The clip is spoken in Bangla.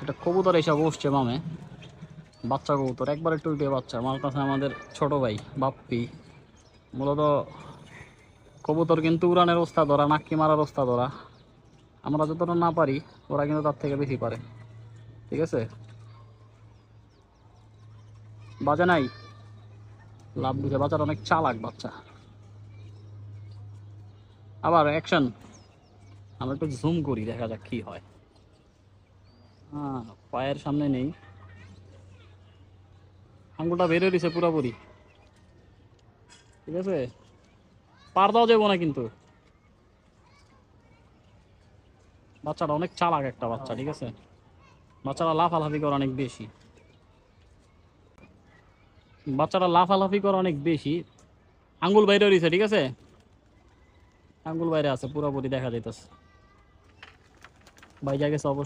এটা কবুতর এসে বসছে বামে, বাচ্চা কবুতর একবার একটু উল্টে বাচ্চা। আমার কাছে আমাদের ছোট ভাই বাপ্পি মূলত কবুতর কিন্তু উড়ানের ওস্তাদ ওরা, নাক্কি মারার ওস্তাদ ওরা। আমরা যতটা না পারি ওরা কিন্তু তার থেকে বেশি পারে, ঠিক আছে। বাজে নাই, লাভ দিছে, বাচ্চাটা অনেক চালাক বাচ্চা। আবার অ্যাকশন, আমরা একটু জুম করি দেখা যাক কি হয়। হ্যাঁ, পায়ের সামনে নেই, আঙ্গুলটা বের হয়ে দিছে পুরোপুরি, ঠিক আছে। পার দেওয়া যাবো না কিন্তু, বাচ্চাটা অনেক চালাক একটা বাচ্চা, ঠিক আছে। বাচ্চারা লাফালাফি করে অনেক বেশি, বাচ্চারা লাফালাফি করে অনেক বেশি। আঙ্গুল বাইরে রয়েছে, ঠিক আছে, আঙ্গুল বাইরে আছে পুরোপুরি দেখা যাইতেছে, বাইরে গেছে অবশ্যই।